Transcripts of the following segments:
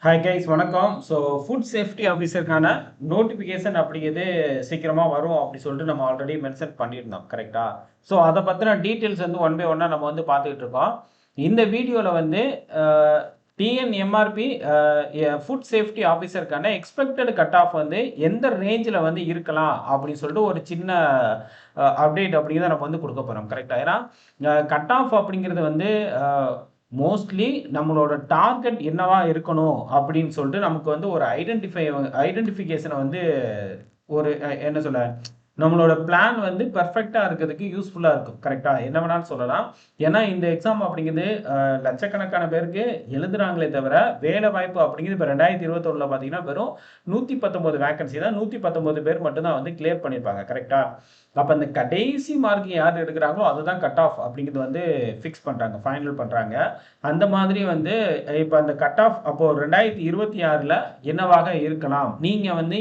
Hi guys வணக்கம். So food safety ஆஃபீஸருக்கான notification அப்படிங்கிறது சீக்கிரமாக வரும் அப்படி சொல்லிட்டு நம்ம ஆல்ரெடி மென்ஷன் பண்ணியிருந்தோம் கரெக்டா. ஸோ அதை பற்றின டீட்டெயில்ஸ் வந்து ஒன் பை ஒன்னாக நம்ம வந்து பார்த்துக்கிட்டு இருக்கோம். இந்த வீடியோவில் வந்து டிஎன்எம்ஆர்பி ஃபுட் சேஃப்டி ஆஃபீஸருக்கான எக்ஸ்பெக்டட் கட் ஆஃப் வந்து எந்த ரேஞ்சில் வந்து இருக்கலாம் அப்படின்னு சொல்லிட்டு ஒரு சின்ன அப்டேட் அப்படிங்கிறத நம்ம வந்து கொடுக்க போகிறோம் கரெக்டாக. ஏன்னா கட் ஆஃப் அப்படிங்கிறது வந்து மோஸ்ட்லி நம்மளோட டார்கெட் என்னவா இருக்கணும் அப்படின்னு சொல்லிட்டு நமக்கு வந்து ஒரு ஐடென்டிஃபிகேஷனை வந்து ஒரு என்ன சொல்ல நம்மளோட பிளான் வந்து பெர்ஃபெக்டாக இருக்கிறதுக்கு யூஸ்ஃபுல்லாக இருக்கும் கரெக்டாக. என்ன வேணாலும் சொல்லலாம். ஏன்னா இந்த எக்ஸாம் அப்படிங்கிறது லட்சக்கணக்கான பேருக்கு எழுதுறாங்களே தவிர வேலை வாய்ப்பு அப்படிங்கிறது இப்போ 2021 பார்த்தீங்கன்னா வெறும் 119 வேகன்சி தான். 119 பேர் மட்டும்தான் வந்து கிளியர் பண்ணியிருப்பாங்க கரெக்டாக. அப்போ அந்த கடைசி மார்க் யார் எடுக்கிறாங்களோ அதுதான் கட் ஆஃப் அப்படிங்கிறது வந்து ஃபிக்ஸ் பண்ணுறாங்க, ஃபைனல் பண்ணுறாங்க. அந்த மாதிரி வந்து இப்போ அந்த கட் ஆஃப் அப்போது 2026 என்னவாக இருக்கலாம். நீங்கள் வந்து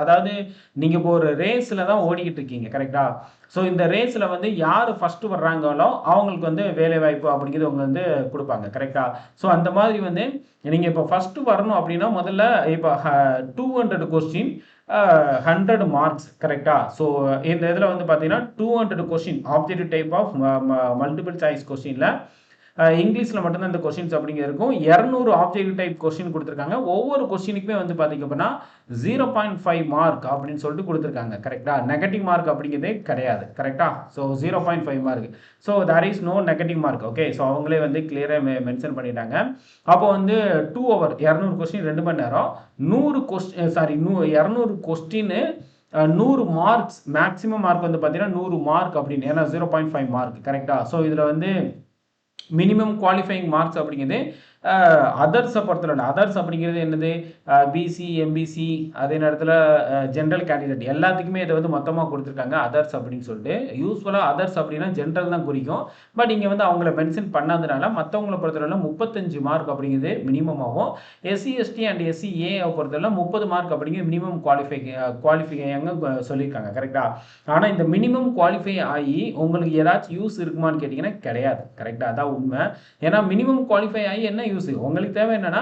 அதாவது நீங்கள் இப்போ ஒரு ரேஸில் தான் ஓடிக்கிட்டு இருக்கீங்க கரெக்டா. ஸோ இந்த ரேஸில் வந்து யார் ஃபஸ்ட்டு வர்றாங்களோ அவங்களுக்கு வந்து வேலை வாய்ப்பு அப்படிங்கிறது அவங்க வந்து கொடுப்பாங்க கரெக்டா. ஸோ அந்த மாதிரி வந்து நீங்கள் இப்போ ஃபஸ்ட்டு வரணும் அப்படின்னா முதல்ல இப்போ 200 கொஸ்டின் 100 மார்க்ஸ் கரெக்டா. ஸோ இந்த இதில் வந்து பார்த்தீங்கன்னா 200 question objective type of multiple choice கொஸ்டினில் இங்கிலீஷில் மட்டும்தான் இந்த கொஸ்டின்ஸ் அப்படிங்கிறது இருக்கும். 200 ஆப்ஜெக்டிவ் டைப் கொஸ்டின் கொடுத்துருக்காங்க. ஒவ்வொரு கொஸ்டினுக்குமே வந்து பார்த்தீங்க அப்படின்னா 0.5 மார்க் அப்படின்னு சொல்லிட்டு கொடுத்துருக்காங்க கரெக்டா. நெகட்டிவ் மார்க் அப்படிங்கிறதே கிடையாது கரெக்டா. So 0.5 mark. So there is no negative mark. Okay, so அவங்களே வந்து கிளியராக மென்ஷன் பண்ணிட்டாங்க. அப்போ வந்து 2 hour 200 கொஸ்டின் 2 மணி நேரம் 100 question 200 question 100 marks maximum mark வந்து பார்த்தீங்கன்னா 100 மார்க் அப்படின்னு. ஏன்னா 0.5 மார்க் கரெக்டா. ஸோ இதில் வந்து மினிமம் குவாலிஃபைங் மார்க்ஸ் அப்படிங்கிறது அதர்ஸை பொறுத்தவரை அதர்ஸ் அப்படிங்கிறது என்னது பிசி எம்பிசி அதே நேரத்தில் ஜென்ரல் கேண்டிடேட் எல்லாத்துக்குமே இதை வந்து மொத்தமாக கொடுத்துருக்காங்க அதர்ஸ் அப்படின்னு சொல்லிட்டு. யூஸ்வலாக அதர்ஸ் அப்படின்னா ஜென்ரல் தான் குறிக்கும். பட் இங்கே வந்து அவங்கள மென்ஷன் பண்ணாதனால மற்றவங்களை பொறுத்தவரை 35 மார்க் அப்படிங்கிறது மினிமம் ஆகும். எஸ்சி எஸ்டி அண்ட் எஸ்சிஏ பொறுத்தவரை 30 மார்க் அப்படிங்கிறது மினிமம் குவாலிஃபைங்க சொல்லியிருக்காங்க கரெக்டா. ஆனால் இந்த மினிமம் குவாலிஃபை ஆகி உங்களுக்கு ஏதாச்சும் யூஸ் இருக்குமான்னு கேட்டிங்கன்னா கிடையாது கரெக்டாக. அதான் உண்மை. ஏன்னா மினிமம் குவாலிஃபை ஆகி என்ன யூஸ்? உங்களுக்கு தேவை என்னன்னா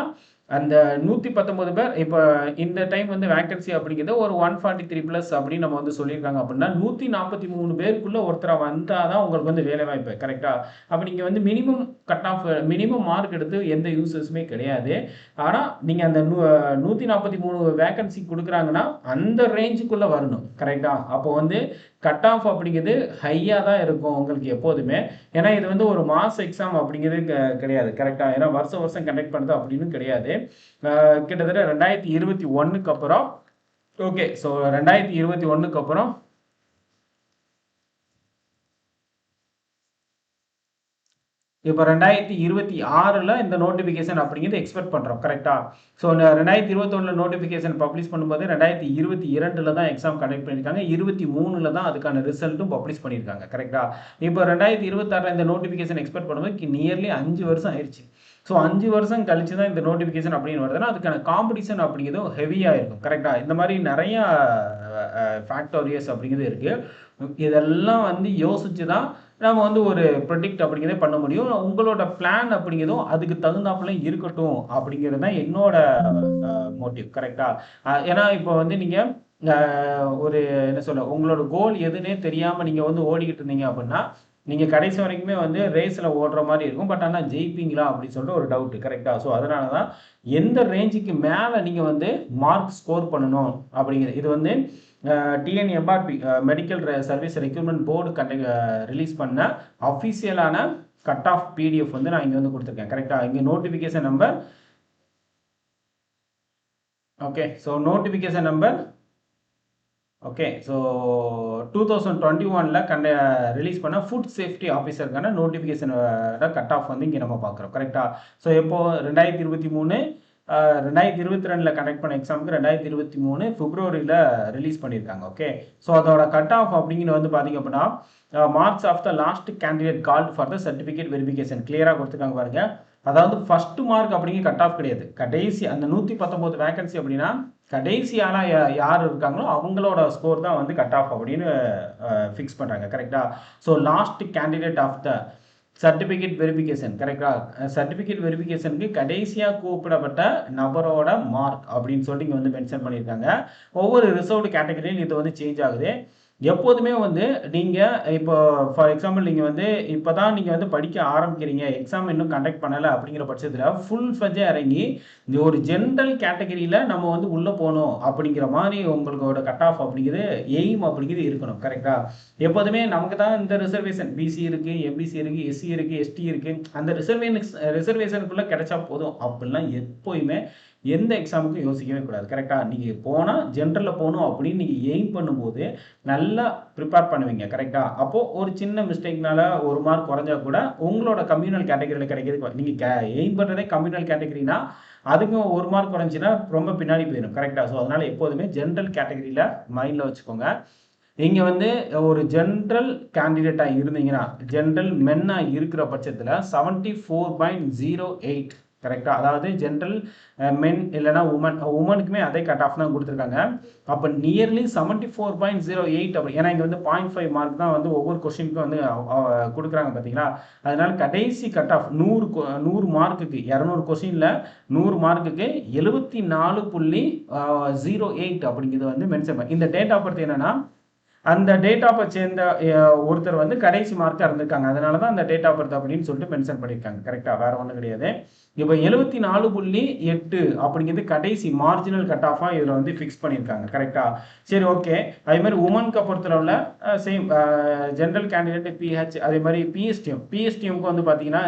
அந்த 119 பேர் இப்போ இந்த டைம் வந்து வேகன்சி அப்படிங்கிறது ஒரு 143 ப்ளஸ் அப்படின்னு நம்ம வந்து சொல்லியிருக்காங்க. அப்படின்னா 143 பேருக்குள்ள ஒருத்தரை வந்தால் தான் உங்களுக்கு வந்து வேலை வாய்ப்பு கரெக்டா. அப்போ நீங்கள் வந்து minimum cut off minimum mark எடுத்து எந்த யூசஸுமே கிடையாது. ஆனால் நீங்கள் அந்த 143 வேகன்சி கொடுக்குறாங்கன்னா அந்த ரேஞ்சுக்குள்ளே வரணும் கரெக்டா. அப்போ வந்து கட் ஆஃப் அப்படிங்கிறது ஹையாக தான் இருக்கும் உங்களுக்கு எப்போதுமே. ஏன்னா இது வந்து ஒரு மாஸ் எக்ஸாம் அப்படிங்கிறது கிடையாது கரெக்டா. ஏன்னா வருஷம் வருஷம் கண்டக்ட் பண்ணுறது அப்படின்னு கிடையாது. கிட்டத்தட்ட 2021 அப்புறம் ஓகே. ஸோ 2021 அப்புறம் இப்போ 2026 இந்த நோட்டிஃபிகேஷன் அப்படிங்கிறது எக்ஸ்பெக்ட் பண்ணுறோம் கரெக்டா. ஸோ 2021 நோட்டிஃபிகேஷன் பப்ளிஷ் பண்ணும்போது 2022 தான் எக்ஸாம் கண்டக்ட் பண்ணியிருக்காங்க. 23 தான் அதுக்கான ரிசல்ட்டும் பப்ளிஷ் பண்ணியிருக்காங்க கரெக்டா. இப்போ 2026 இந்த நோட்டிஃபிகேஷன் எக்ஸ்பெக்ட் பண்ணும்போது நியர்லி 5 வருஷம் ஆயிடுச்சு. ஸோ 5 வருஷம் கழிச்சு தான் இந்த நோட்டிஃபிகேஷன் அப்படின்னு வருதுன்னா அதுக்கான காம்படிஷன் அப்படிங்கிறதும் ஹெவியாக இருக்கும் கரெக்டாக. இந்த மாதிரி நிறையா ஃபேக்டோரியஸ் அப்படிங்கிறது இருக்குது. இதெல்லாம் வந்து யோசிச்சு தான் நம்ம வந்து ஒரு ப்ரெடிக்ட் அப்படிங்கிறதே பண்ண முடியும். உங்களோட பிளான் அப்படிங்கிறதும் அதுக்கு தகுந்தாப்புல இருக்கட்டும் அப்படிங்கிறது தான் என்னோட மோட்டிவ் கரெக்டா. ஏன்னா இப்போ வந்து நீங்கள் ஒரு என்ன சொல்ல உங்களோட கோல் எதுன்னே தெரியாமல் நீங்கள் வந்து ஓடிக்கிட்டு இருந்தீங்க அப்படின்னா நீங்கள் கடைசி வரைக்குமே வந்து ரேஸில் ஓடுற மாதிரி இருக்கும். பட் ஆனால் ஜெயிப்பீங்களா அப்படின்னு சொல்லிட்டு ஒரு டவுட் கரெக்டாக. ஸோ அதனால தான் எந்த ரேஞ்சுக்கு மேலே நீங்கள் வந்து மார்க் ஸ்கோர் பண்ணணும் அப்படிங்கிறது. இது வந்து TNMRB medical service recruitment board release பண்ண அஃபிஷியலான கட் ஆஃப் பிடிஎஃப் வந்து நான் இங்கே வந்து கொடுத்துருக்கேன் கரெக்டாக. இங்கே notification number okay. So notification number okay. So 2021 release பண்ண ஃபுட் சேஃப்டி ஆஃபீஸருக்கான நோட்டிஃபிகேஷனோட கட் ஆஃப் வந்து இங்கே நம்ம பார்க்குறோம் கரெக்டாக. ஸோ எப்போது 2023 2022 கண்டக்ட் பண்ண எக்ஸாமுக்கு 2023 பிப்ரவரியில் ரிலீஸ் பண்ணியிருக்காங்க ஓகே. ஸோ அதோட கட் ஆஃப் அப்படிங்கிறது வந்து பார்த்தீங்க அப்படின்னா marks of the last candidate called for the certificate verification கிளியராக கொடுத்துருக்காங்க பாருங்க. அதாவது ஃபர்ஸ்ட் மார்க் அப்படிங்கிற கட் ஆஃப் கிடையாது. கடைசி அந்த 119 வேகன்சி அப்படின்னா கடைசியான யார் இருக்காங்களோ அவங்களோட ஸ்கோர் தான் வந்து கட் ஆஃப் அப்படின்னு ஃபிக்ஸ் பண்ணுறாங்க கரெக்டாக. So last candidate of the certificate verification கரெக்டா. சர்டிஃபிகேட் வெரிஃபிகேஷனுக்கு கடைசியாக கூப்பிடப்பட்ட நபரோட மார்க் அப்படின்னு சொல்லிட்டு இங்கே வந்து மென்ஷன் பண்ணியிருக்காங்க. ஒவ்வொரு ரிசர்வ்டு கேட்டகரியும் இது வந்து சேஞ்ச் ஆகுது. எப்போதுமே வந்து நீங்கள் இப்போ ஃபார் எக்ஸாம்பிள் நீங்கள் வந்து இப்போ தான் நீங்கள் வந்து படிக்க ஆரம்பிக்கிறீங்க, எக்ஸாம் இன்னும் கண்டக்ட் பண்ணலை அப்படிங்கிற பட்சத்தில் ஃபுல் ஃபஜ்ஜாக இறங்கி இந்த ஒரு ஜென்ரல் கேட்டகரியில் நம்ம வந்து உள்ளே போகணும் அப்படிங்கிற மாதிரி உங்களோட கட் ஆஃப் அப்படிங்கிறது எய்ம் அப்படிங்கிறது இருக்கணும் கரெக்டாக. எப்போதுமே நமக்கு தான் இந்த ரிசர்வேஷன் பிசி இருக்குது, எம்பிசி இருக்குது, எஸ்சி இருக்குது, எஸ்டி இருக்குது, அந்த ரிசர்வேஷனுக்குள்ளே கிடைச்சா போதும் அப்படிலாம் எப்போயுமே எந்த எக்ஸாமுக்கும் யோசிக்கவே கூடாது கரெக்டாக. நீங்கள் போனால் ஜென்ரலில் போகணும் அப்படின்னு நீங்கள் எய்ம் பண்ணும்போது நல்லா ப்ரிப்பேர் பண்ணுவீங்க கரெக்டாக. அப்போது ஒரு சின்ன மிஸ்டேக்னால ஒரு மார்க் குறைஞ்சா கூட உங்களோட கம்யூனல் கேட்டகரியில் கிடைக்கிறது. நீங்கள் எய்ம் பண்ணுறதே கம்யூனல் கேட்டகரினா அதுக்கும் ஒரு மார்க் குறைஞ்சின்னா ரொம்ப பின்னாடி போயிடும் கரெக்டாக. ஸோ அதனால் எப்போதுமே ஜென்ரல் கேட்டகரியில் மைண்டில் வச்சுக்கோங்க. இங்கே வந்து ஒரு ஜென்ரல் கேண்டிடேட்டாக இருந்தீங்கன்னா, ஜென்ரல் மென்னாக இருக்கிற பட்சத்தில் 74.08 கரெக்டாக. அதாவது ஜென்ரல் மென் இல்லைனா உமனுக்குமே அதே கட் ஆஃப் தான் கொடுத்துருக்காங்க. அப்போ நியர்லி 74.08 அப்படி. ஏன்னா இங்கே வந்து 0.5 மார்க் தான் வந்து ஒவ்வொரு கொஸ்டினுக்கும் வந்து கொடுக்குறாங்க பார்த்தீங்களா. அதனால கடைசி கட் ஆஃப் 100 மார்க்குக்கு 200 கொஸ்டினில் 100 மார்க்குக்கு 74.08 அப்படிங்கிறது வந்து மென்ஷன் பண்ணி இந்த டேட் ஆஃப் பர்த் என்னன்னா அந்த டேட் ஆஃப் சேர்ந்த ஒருத்தர் வந்து கடைசி மார்க்காக இருந்திருக்காங்க. அதனால தான் அந்த டேட் ஆஃப் பர்த் அப்படின்னு சொல்லிட்டு மென்ஷன் பண்ணியிருக்காங்க கரெக்டாக. வேற ஒன்றும் கிடையாது. இப்போ 74.8 அப்படிங்கிறது கடைசி மார்ஜினல் கட் ஆஃபாக இதில் வந்து ஃபிக்ஸ் பண்ணியிருக்காங்க கரெக்டாக. சரி ஓகே. அதே மாதிரி உமனுக்கு பொறுத்தளவில் சேம் ஜென்ரல் கேண்டிடேட் பிஹெச், அதே மாதிரி பிஎஸ்டிஎம்க்கு வந்து பார்த்தீங்கன்னா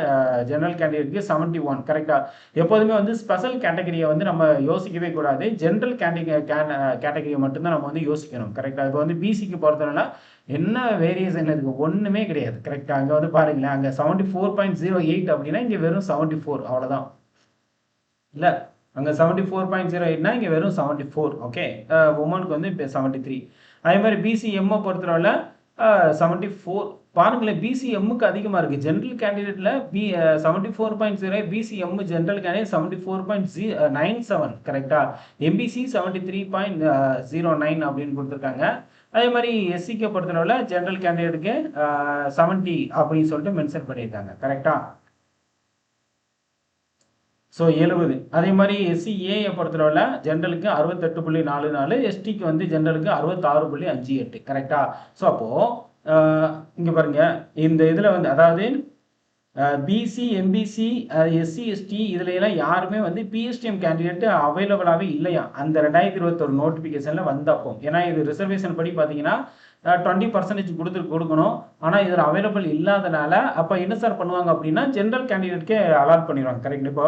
ஜென்ரல் கேண்டிடேட்க்கு 71 கரெக்டாக. எப்போதுமே வந்து ஸ்பெஷல் கேட்டகரியை வந்து நம்ம யோசிக்கவே கூடாது, ஜென்ரல் கேட்டகரியை மட்டும்தான் நம்ம வந்து யோசிக்கணும் கரெக்டாக. இப்போ வந்து பிசிக்கு பொறுத்தளவில் என்ன வேரியேஷன் இருக்கு, ஒன்றுமே கிடையாது கரெக்டாக. அங்கே வந்து பாருங்களேன், அங்கே 74.08 அப்படின்னா இங்கே வெறும் 74 அவ்வளோதான் இல்லை. அங்கே 74.08னா இங்கே வெறும் 74 ஓகே. உமனுக்கு வந்து இப்போ 73. அதே மாதிரி பிசிஎம்மை பொறுத்தளவில் 74 பாருங்களேன், பிசிஎம்முக்கு அதிகமாக இருக்குது. ஜென்ரல் கேண்டிடேட்டில் 74.08, பிசிஎம் ஜென்ரல் கேண்டிடேட் 74.97 கரெக்டாக. எம்பிசி 73.09 அப்படின்னு கொடுத்துருக்காங்க. அதே மாதிரி எஸ்சிக்கு பொறுத்தளவில் ஜென்ரல் கேண்டிடேட்டுக்கு 70 அப்படின்னு சொல்லிட்டு மென்ஷன் பண்ணியிருக்காங்க கரெக்டாக. ஸோ 70. அதே மாதிரி எஸ்சிஏயை பொறுத்தளவில் ஜென்ரலுக்கு 68.44, எஸ்டிக்கு வந்து ஜென்ரலுக்கு 66.58 கரெக்டாக. ஸோ அப்போது இங்கே பாருங்கள், இந்த இதில் வந்து அதாவது பிசி, எம்பிசி, எஸ்சி, எஸ்டி இதுல எல்லாம் யாருமே வந்து பிஎஸ்டிஎம் கேண்டிடேட் அவைலபிளாகவே இல்லையா அந்த 2021 நோட்டிஃபிகேஷனில் வந்தப்போ. ஏன்னா இது ரிசர்வேஷன் படி பார்த்தீங்கன்னா 20% கொடுக்கணும். ஆனால் இதில் அவைலபிள் இல்லாதனால அப்போ என்ன சார் பண்ணுவாங்க அப்படின்னா ஜென்ரல் கேண்டிடேட்கே அலாட் பண்ணிடுவாங்க கரெக்ட். இப்போ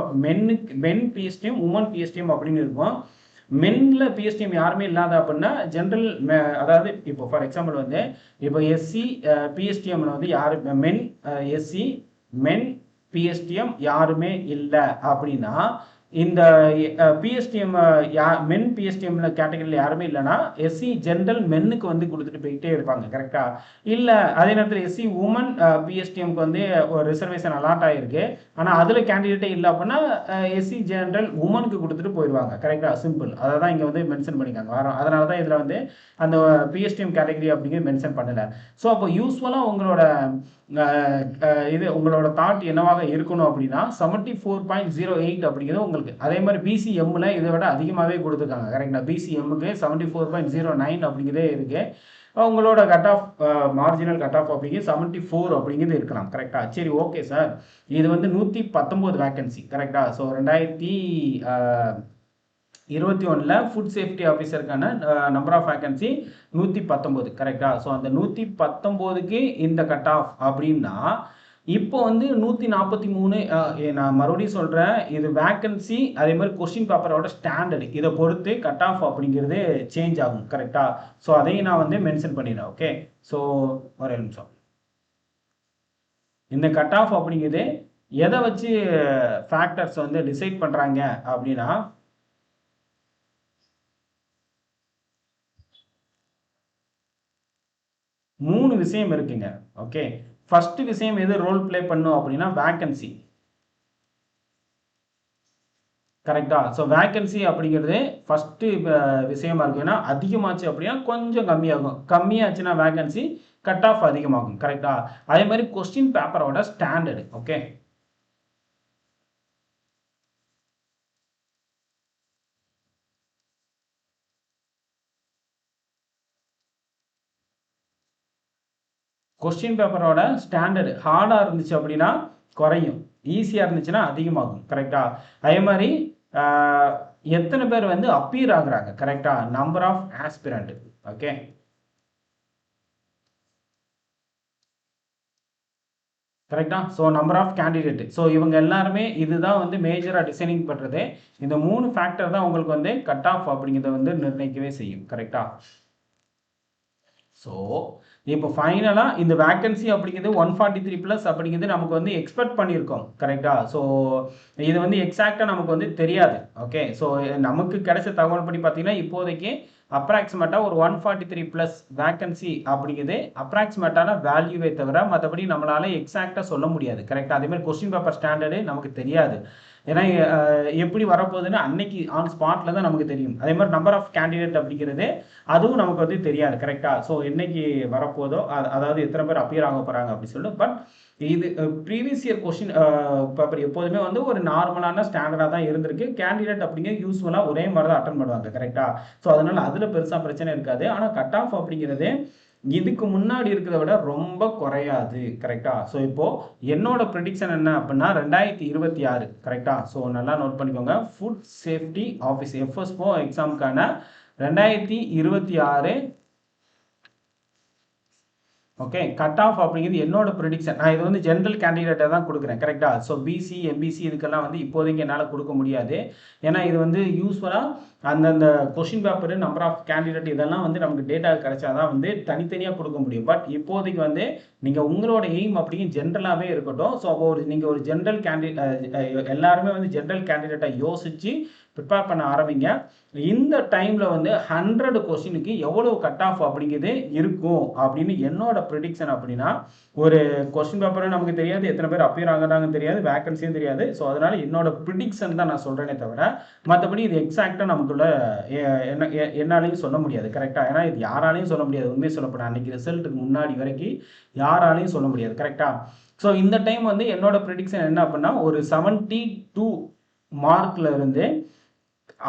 மென் பிஎஸ்டிஎம், உமன் பிஎஸ்டிஎம் அப்படின்னு இருக்கும். மென்ல பிஎஸ்டிஎம் யாருமே இல்லாத அப்படின்னா ஜென்ரல், அதாவது இப்போ ஃபார் எக்ஸாம்பிள் வந்து இப்போ எஸ்சி பிஎஸ்டிஎம்ல வந்து யாரு மென், எஸ்சி மென் பிஎஸ்டிஎம் யாருமே இல்லை அப்படின்னா இந்த பிஎஸ்டிஎம் மென் பிஎஸ்டிஎம்ல கேட்டகரியில் யாருமே இல்லைன்னா எஸ்சி ஜென்ரல் மென்னுக்கு வந்து கொடுத்துட்டு போயிட்டே இருப்பாங்க கரெக்டா. இல்லை அதே நேரத்தில் எஸ்சி உமன் பிஎஸ்டிஎம்க்கு வந்து ஒரு ரிசர்வேஷன் அலாட் ஆகிருக்கு, ஆனால் அதில் கேண்டிடேட்டே இல்லை அப்படின்னா எஸ்சி ஜென்ரல் உமனுக்கு கொடுத்துட்டு போயிடுவாங்க கரெக்டா. சிம்பிள். அதை தான் இங்கே வந்து மென்ஷன் பண்ணிக்காங்க. அதனால தான் இதில் வந்து அந்த பிஎஸ்டிஎம் கேட்டகரி அப்படிங்கிறது மென்ஷன் பண்ணலை. ஸோ அப்போ யூஸ்வலாக உங்களோட இது உங்களோட தாட் என்னவாக இருக்கணும் அப்படின்னா 74.08 அப்படிங்கிறது உங்களுக்கு. அதே மாதிரி பிசிஎம்மில் இதை விட அதிகமாகவே கொடுத்துருக்காங்க கரெக்டா. பிசிஎம்முக்கு 74.09 அப்படிங்கிறதே இருக்கு. உங்களோட cut off marginal cut off அப்படிங்கிறது 74 அப்படிங்கிறது இருக்கலாம் கரெக்டா. சரி ஓகே சார், இது வந்து 119 வேக்கன்சி கரெக்டா. ஸோ 2021 ஃபுட் சேஃப்டி ஆஃபீஸருக்கான நம்பர் ஆஃப் வேக்கன்சி 119 கரெக்டா. ஸோ அந்த 119க்கு இந்த கட் ஆஃப் அப்படின்னா இப்போ வந்து 143. நான் மறுபடியும் சொல்கிறேன், இது வேக்கன்சி அதே மாதிரி கொஸ்டின் பேப்பரோட ஸ்டாண்டர்டு இதை பொறுத்து கட் ஆஃப் அப்படிங்கிறது சேஞ்ச் ஆகும் கரெக்டா. ஸோ அதையும் நான் வந்து மென்ஷன் பண்ணிடுறேன் ஓகே. ஸோ ஒரு நிமிஷம், இந்த கட் ஆஃப் அப்படிங்கிறது எதை வச்சு ஃபேக்டர்ஸ் வந்து டிசைட் பண்ணுறாங்க அப்படின்னா 3 விஷயம் இருக்குங்க ஓகே. ஃபர்ஸ்ட் விஷயம் எது ரோல் பிளே பண்ணும் அப்படின்னா வேக்கன்சி கரெக்டா? ஸோ வேக்கன்சி அப்படிங்கிறது ஃபஸ்ட்டு விஷயமா இருக்கும். ஏன்னா அதிகமாச்சு அப்படின்னா கொஞ்சம் கம்மியாகும். கம்மியாச்சுன்னா வேக்கன்சி கட் ஆஃப் அதிகமாகும். கரெக்டா? அதே மாதிரி கொஸ்டின் பேப்பரோட ஸ்டாண்டர்டு. ஓகே. கொஸ்டின் பேப்பரோட ஸ்டாண்டர்டு ஹார்டாக இருந்துச்சு அப்படின்னா குறையும், ஈஸியாக இருந்துச்சுன்னா அதிகமாகும். கரெக்டா? அதே மாதிரி எத்தனை பேர் வந்து அப்பீர் ஆகுறாங்க. கரெக்டா? Number of aspirant. ஓகே. கரெக்டா? So number of candidate. So இவங்க எல்லாருமே இதுதான் வந்து மேஜராக டிசைனிங் பண்ணுறது. இந்த 3 ஃபேக்டர் தான் உங்களுக்கு வந்து கட் ஆஃப் அப்படிங்கிறத வந்து நிர்ணயிக்கவே செய்யும். கரெக்டா? ஸோ இப்போ ஃபைனலாக இந்த வேக்கன்சி அப்படிங்கிறது 143+ அப்படிங்கிறது நமக்கு வந்து எக்ஸ்பெக்ட் பண்ணியிருக்கோம். கரெக்டா? ஸோ இது வந்து எக்ஸாக்டாக நமக்கு வந்து தெரியாது. ஓகே. ஸோ நமக்கு கிடைச்ச தகவல் படி பார்த்தீங்கன்னா இப்போதைக்கு அப்ராக்சிமேட்டாக ஒரு 143+ வேக்கன்சி அப்படிங்கிறது அப்ராக்சிமேட்டான வேல்யூவே தவிர மற்றபடி நம்மளால எக்ஸாக்டாக சொல்ல முடியாது. கரெக்டாக? அதே மாதிரி கொஸ்டின் பேப்பர் ஸ்டாண்டர்டு நமக்கு தெரியாது. ஏன்னா எப்படி வரப்போகுதுன்னு அன்னைக்கு ஆன் ஸ்பாட்டில் தான் நமக்கு தெரியும். அதே மாதிரி நம்பர் ஆஃப் கேண்டிடேட் அப்படிங்கிறது அதுவும் நமக்கு வந்து தெரியாது. கரெக்டாக? ஸோ என்னைக்கு வரப்போதோ அதாவது எத்தனை பேர் அப்பியர் ஆக போகிறாங்க அப்படின்னு சொல்லிட்டு. பட் இது ப்ரீவியஸ் இயர் கொஸ்டின் பேப்பர் எப்போதுமே வந்து ஒரு நார்மலான ஸ்டாண்டர்டாக தான் இருந்திருக்கு. கேண்டிடேட் அப்படிங்கிறது யூஸ்ஃபுல்லாக ஒரே மாதிரி தான் அட்டன் பண்ணுவாங்க. கரெக்டாக? ஸோ அதனால் அதில் பெருசாக பிரச்சனை இருக்காது. ஆனால் கட் ஆஃப் அப்படிங்கிறது இதுக்கு முன்னாடி இருக்கிறத விட ரொம்ப குறையாது. கரெக்டா? ஸோ இப்போ என்னோட ப்ரெடிக்ஷன் என்ன அப்படின்னா 2026. கரெக்டா? ஸோ நல்லா நோட் பண்ணிக்கோங்க. ஃபுட் சேஃப்டி ஆஃபீஸ் எஃப்எஸ்ஓ எக்ஸாமுக்கான 2026 ஓகே கட் ஆஃப் அப்படிங்கிறது என்னோட ப்ரெடிக்ஷன். நான் இது வந்து ஜென்ரல் கேண்டிடேட்டை தான் கொடுக்குறேன். கரெக்டா? ஸோ பிசி எம்பிசி இதுக்கெல்லாம் வந்து இப்போதைக்கு என்னால் கொடுக்க முடியாது. ஏன்னா இது வந்து யூஸ்வலாக அந்தந்த question paper number of candidate இதெல்லாம் வந்து நமக்கு டேட்டா கிடைச்சாதான் வந்து தனித்தனியாக கொடுக்க முடியும். பட் இப்போதைக்கு வந்து நீங்கள் உங்களோட எய்ம் அப்படிங்க ஜென்ரலாகவே இருக்கட்டும். ஸோ அப்போ நீங்கள் ஒரு ஜென்ரல் கேண்டிடேட் எல்லாருமே வந்து ஜென்ரல் கேண்டிடேட்டை யோசித்து ப்ரிப்பேர் பண்ண ஆரம்பிங்க. இந்த டைமில் வந்து 100 கொஸ்டினுக்கு எவ்வளோ கட் ஆஃப் அப்படிங்கிறது இருக்கும் அப்படின்னு என்னோட ப்ரிடிக்ஷன். அப்படின்னா ஒரு கொஸ்டின் பேப்பரும் நமக்கு தெரியாது, எத்தனை பேர் அப்பியர் ஆகுறாங்கன்னு தெரியாது, வேக்கன்சியும் தெரியாது. ஸோ அதனால என்னோட ப்ரிடிக்ஷன் தான் நான் சொல்கிறேனே தவிர மற்றபடி இது எக்ஸாக்டாக நமக்குள்ள என்னாலையும் சொல்ல முடியாது. கரெக்டாக? ஏன்னா இது யாராலையும் சொல்ல முடியாது. உண்மையை சொல்லப்போனால் அன்றைக்கி ரிசல்ட்டுக்கு முன்னாடி வரைக்கும் யாராலையும் சொல்ல முடியாது. கரெக்டாக? ஸோ இந்த டைம் வந்து என்னோட ப்ரிடிக்ஷன் என்ன அப்படின்னா ஒரு 72 மார்க்ல இருந்து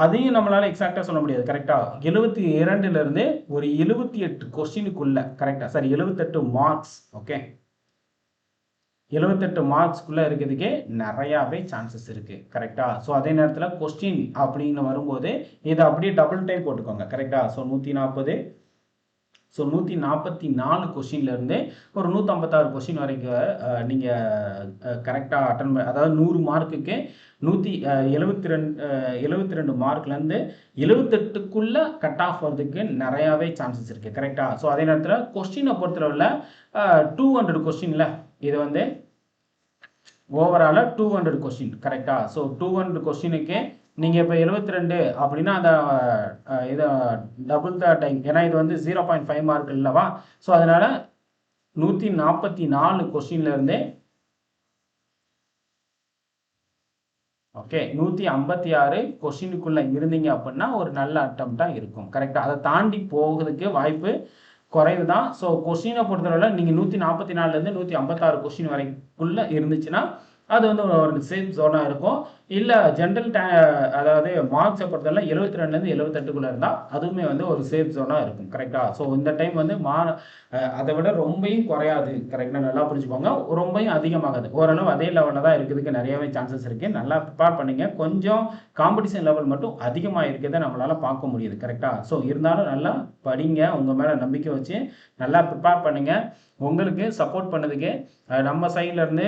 அதையும் நம்மளால எக்ஸாக்டா சொல்ல முடியாது. கரெக்டா? 72ல இருந்து ஒரு 78 கொஸ்டினுக்குள்ள. கரெக்டா? Sorry 78 marks. ஓகே. 78 மார்க்ஸ்க்குள்ள இருக்கிறதுக்கே நிறையாவே சான்சஸ் இருக்கு. கரெக்டா? ஸோ அதே நேரத்தில் கொஸ்டின் அப்படின்னு வரும்போது இதை அப்படியே டபுள் டைம் போட்டுக்கோங்க. கரெக்டா? ஸோ 140 ஸோ 144 கொஸ்டின்லேருந்து ஒரு 156 கொஸ்டின் வரைக்கும் நீங்கள் கரெக்டாக அட்டன் அதாவது 100 மார்க்குக்கு 172 மார்க்லேருந்து 78க்குள்ளே கட் ஆஃப் வரதுக்கு நிறையாவே சான்சஸ் இருக்குது. கரெக்டாக? ஸோ அதே நேரத்தில் கொஸ்டினை பொறுத்தளவில் 200 கொஸ்டினில் இது வந்து ஓவராலாக 200 கொஸ்டின். கரெக்டாக? ஸோ 200 கொஸ்டினுக்கு நீங்கள் இப்போ 72 அப்படின்னா அந்த இதை டபுள் த டைம். ஏன்னா இது வந்து 0.5 மார்க் இல்லவா? ஸோ அதனால் 144 கொஸ்டின்லேருந்து ஓகே 156 கொஸ்டினுக்குள்ளே இருந்தீங்க அப்படின்னா ஒரு நல்ல அட்டம்ப்டாக இருக்கும். கரெக்டாக? அதை தாண்டி போகிறதுக்கு வாய்ப்பு குறைவு தான். ஸோ கொஸ்டினை பொறுத்தவரை நீங்கள் 144லேருந்து 156 கொஸ்டின் வரைக்குள்ளே இருந்துச்சுன்னா அது வந்து ஒரு சேஃப் ஜோனாக இருக்கும். இல்லை ஜென்ரல் அதாவது மார்க்ஸை பொறுத்தவரை 72லேருந்து 78க்குள்ளே இருந்தால் அதுவுமே வந்து ஒரு சேஃப் ஜோனாக இருக்கும். கரெக்டாக? ஸோ இந்த டைம் வந்து அதை விட ரொம்பவும் குறையாது. கரெக்டாக? நல்லா புரிஞ்சுக்கோங்க. ரொம்பவும் அதிகமாகாது. ஓரளவு அதே லெவலில் தான் இருக்கிறதுக்கு நிறையவே சான்சஸ் இருக்குது. நல்லா ப்ரிப்பேர் பண்ணிங்க. கொஞ்சம் காம்படிஷன் லெவல் மட்டும் அதிகமாக இருக்கிறத நம்மளால் பார்க்க முடியுது. கரெக்டாக? ஸோ இருந்தாலும் நல்லா படிங்க. உங்கள் மேலே நம்பிக்கை வச்சு நல்லா ப்ரிப்பேர் பண்ணுங்கள். உங்களுக்கு சப்போர்ட் பண்ணதுக்கு நம்ம சைட்லேருந்து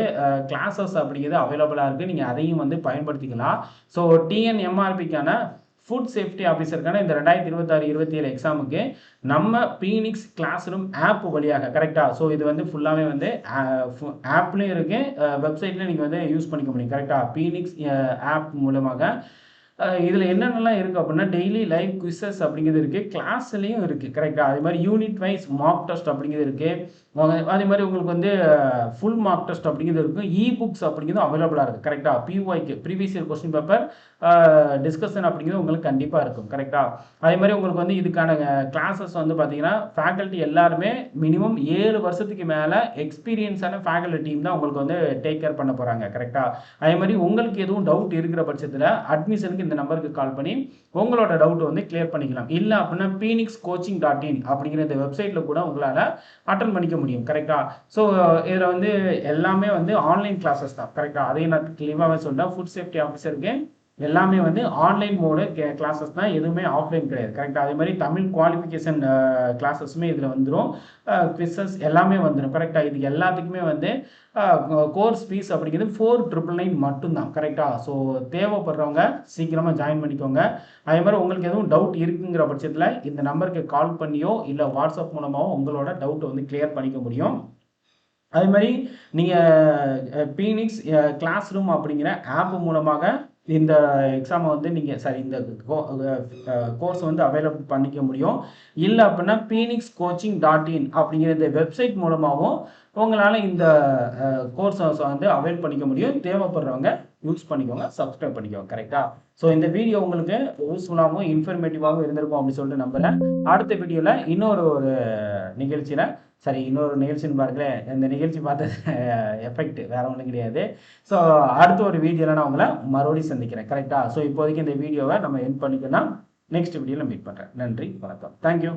கிளாஸஸ் அப்படிங்கிறது அவைலபிளாக இருக்குது. நீங்கள் அதையும் வந்து பயன்படுத்திக்கலாம். ஸோ டிஎன்எம்ஆர்பிக்கான ஃபுட் சேஃப்டி ஆஃபீஸருக்கான இந்த 2026-27 எக்ஸாமுக்கு நம்ம பீனிக்ஸ் கிளாஸ் ரூம் ஆப் வழியாக. கரெக்டாக? ஸோ இது வந்து ஃபுல்லாகவே வந்து ஆப்லேயும் இருக்குது, வெப்சைட்லேயும் நீங்கள் வந்து யூஸ் பண்ணிக்க முடியும். கரெக்டாக? பீனிக்ஸ் ஆப் மூலமாக இதில் என்னென்னலாம் இருக்குது அப்படின்னா டெய்லி லைவ் குவிசஸ் அப்படிங்கிறது இருக்குது, கிளாஸ்லேயும் இருக்குது கரெக்டாக. அதே மாதிரி யூனிட் வைஸ் மார்க் டெஸ்ட் அப்படிங்கிறது இருக்குது. அதே மாதிரி உங்களுக்கு வந்து ஃபுல் மார்க் டெஸ்ட் அப்படிங்கிறது இருக்குது. இ புக்ஸ் அப்படிங்கிறது அவைலபிளாக இருக்குது கரெக்டாக. பிஒய்க்கு previous year question paper discussion அப்படிங்கிறது உங்களுக்கு கண்டிப்பாக இருக்கும் கரெக்டாக. அதே மாதிரி உங்களுக்கு வந்து இதுக்கான கிளாஸஸ் வந்து பார்த்தீங்கன்னா ஃபேக்கல்ட்டி எல்லாருமே மினிமம் 7 வருஷத்துக்கு மேலே எக்ஸ்பீரியன்ஸான ஃபேக்கல்ட்டி டீம் தான் உங்களுக்கு வந்து டேக் கேர் பண்ண போகிறாங்க கரெக்டாக. அதே மாதிரி உங்களுக்கு எதுவும் டவுட் இருக்கிற பட்சத்தில் அட்மிஷனுக்கு இந்த நம்பருக்கு கால் பண்ணி உங்களோட டவுட் வந்து கிளியர் பண்ணிக்கலாம். இல்லை அப்படின்னா phoenixcoaching.in அப்படிங்கிற இந்த வெப்சைட்டில் கூட உங்களால் அட்டன் பண்ணிக்க முடியும் கரெக்டாக. ஸோ இதில் வந்து எல்லாமே வந்து ஆன்லைன் கிளாஸஸ் தான் கரெக்டாக. அதையும் நான் கிளியராகவே சொல்கிறேன். ஃபுட் சேஃப்டி ஆஃபீஸருக்கு எல்லாமே வந்து ஆன்லைன் மோடு கிளாஸஸ் தான், எதுவுமே ஆஃப்லைன் கிடையாது கரெக்டாக. அதே மாதிரி தமிழ் குவாலிஃபிகேஷன் கிளாஸஸுமே இதில் வந்துடும், குவிசஸ் எல்லாமே வந்துடும் கரெக்டாக. இது எல்லாத்துக்குமே வந்து கோர்ஸ் ஃபீஸ் அப்படிங்கிறது 4,999 மட்டும்தான் கரெக்டாக. ஸோ தேவைப்படுறவங்க சீக்கிரமாக ஜாயின் பண்ணிக்கோங்க. அதே மாதிரி உங்களுக்கு எதுவும் டவுட் இருக்குங்கிற பட்சத்தில் இந்த நம்பருக்கு கால் பண்ணியோ இல்லை வாட்ஸ்அப் மூலமாகவோ உங்களோட டவுட்டை வந்து கிளியர் பண்ணிக்க முடியும். அதே மாதிரி நீங்கள் பீனிக்ஸ் கிளாஸ் ரூம் அப்படிங்கிற ஆப் மூலமாக இந்த எக்ஸாமை வந்து நீங்கள் இந்த கோர்ஸ் வந்து அவைலபிள் பண்ணிக்க முடியும். இல்லை அப்படின்னா phoenixcoaching.in அப்படிங்கிற இந்த வெப்சைட் மூலமாகவும் உங்களால் இந்த கோர்ஸை வந்து அவைல் பண்ணிக்க முடியும். தேவைப்படுறவங்க யூஸ் பண்ணிக்கோங்க, சப்ஸ்கிரைப் பண்ணிக்கோங்க கரெக்டாக. ஸோ இந்த வீடியோ உங்களுக்கு யூஸ்ஃபுல்லாகவும் இன்ஃபர்மேட்டிவாகவும் இருந்திருக்கும் அப்படின்னு சொல்லிட்டு நம்புகிறேன். அடுத்த வீடியோவில் இன்னொரு நிகழ்ச்சியில் இன்னொரு நிகழ்ச்சின்னு பாருங்களேன். இந்த நிகழ்ச்சி பார்த்த எஃபெக்ட் வேற ஒன்றும் கிடையாது. ஸோ அடுத்த ஒரு வீடியோவில் நான் உங்களை மறுபடியும் சந்திக்கிறேன் கரெக்டாக. ஸோ இப்போதைக்கு இந்த வீடியோவை நம்ம எண்ட் பண்ணிக்கலாம். நெக்ஸ்ட் வீடியோவில் மீட் பண்ணுறேன். நன்றி, வணக்கம், தேங்க்யூ.